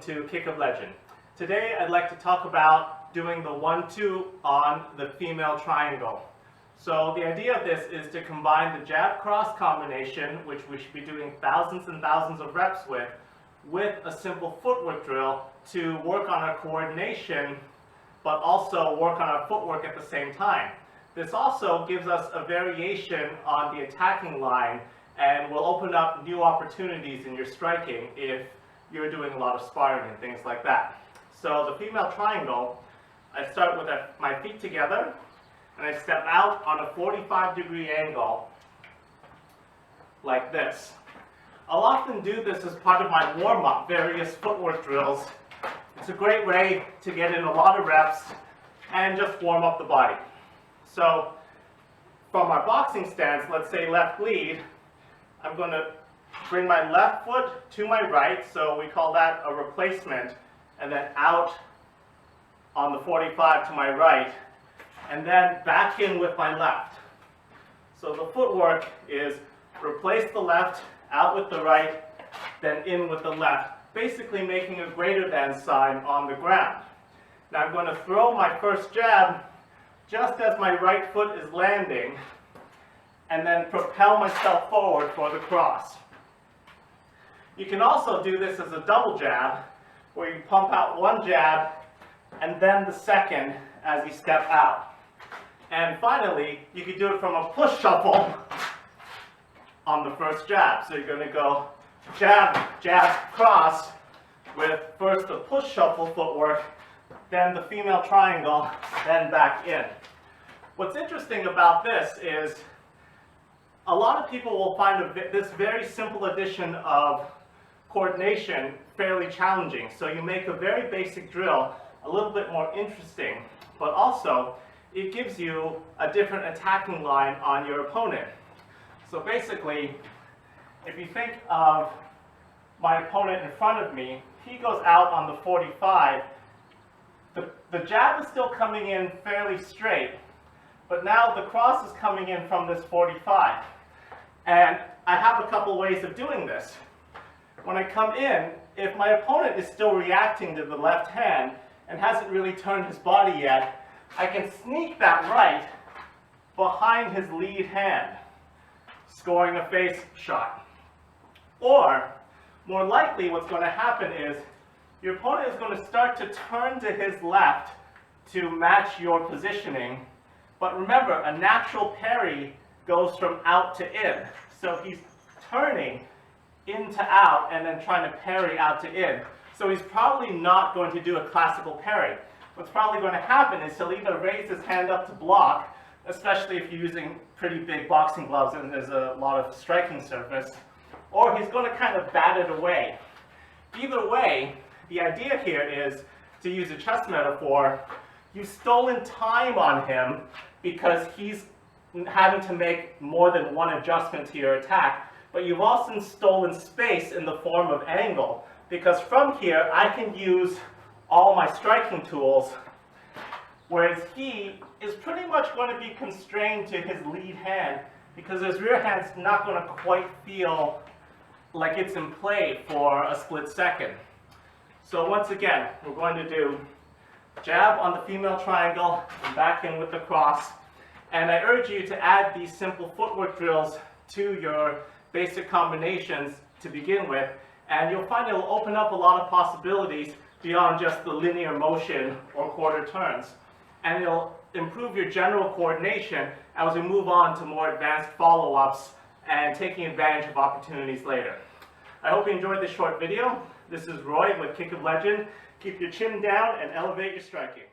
to Kick of Legend. Today I'd like to talk about doing the 1-2 on the female triangle. So the idea of this is to combine the jab cross combination, which we should be doing thousands and thousands of reps with a simple footwork drill to work on our coordination, but also work on our footwork at the same time. This also gives us a variation on the attacking line and will open up new opportunities in your striking if you're doing a lot of sparring and things like that. So the female triangle, I start with my feet together and I step out on a 45-degree angle like this. I'll often do this as part of my warm-up, various footwork drills. It's a great way to get in a lot of reps and just warm up the body. So from our boxing stance, let's say left lead, I'm going to bring my left foot to my right, so we call that a replacement, and then out on the 45 to my right, and then back in with my left. So the footwork is replace the left, out with the right, then in with the left, basically making a greater than sign on the ground. Now I'm going to throw my first jab just as my right foot is landing, and then propel myself forward for the cross. You can also do this as a double jab, where you pump out one jab and then the second as you step out. And finally, you can do it from a push shuffle on the first jab. So you're going to go jab, jab, cross with first the push shuffle footwork, then the female triangle, then back in. What's interesting about this is a lot of people will find this very simple addition of coordination fairly challenging. So you make a very basic drill a little bit more interesting, but also it gives you a different attacking line on your opponent. So basically, if you think of my opponent in front of me, he goes out on the 45. The jab is still coming in fairly straight, but now the cross is coming in from this 45. And I have a couple ways of doing this. When I come in, if my opponent is still reacting to the left hand and hasn't really turned his body yet, I can sneak that right behind his lead hand, scoring a face shot. Or, more likely what's going to happen is your opponent is going to start to turn to his left to match your positioning. But remember, a natural parry goes from out to in. So he's turning in to out and then trying to parry out to in. So he's probably not going to do a classical parry. What's probably going to happen is he'll either raise his hand up to block, especially if you're using pretty big boxing gloves and there's a lot of striking surface, or he's going to kind of bat it away. Either way, the idea here is, to use a chess metaphor, you've stolen time on him because he's having to make more than one adjustment to your attack, but you've also stolen space in the form of angle, because from here I can use all my striking tools, whereas he is pretty much going to be constrained to his lead hand because his rear hand's not going to quite feel like it's in play for a split second. So once again, we're going to do jab on the female triangle and back in with the cross. And I urge you to add these simple footwork drills to your basic combinations to begin with, and you'll find it'll open up a lot of possibilities beyond just the linear motion or quarter turns. And it'll improve your general coordination as we move on to more advanced follow-ups and taking advantage of opportunities later. I hope you enjoyed this short video. This is Roy with Kick of Legend. Keep your chin down and elevate your striking.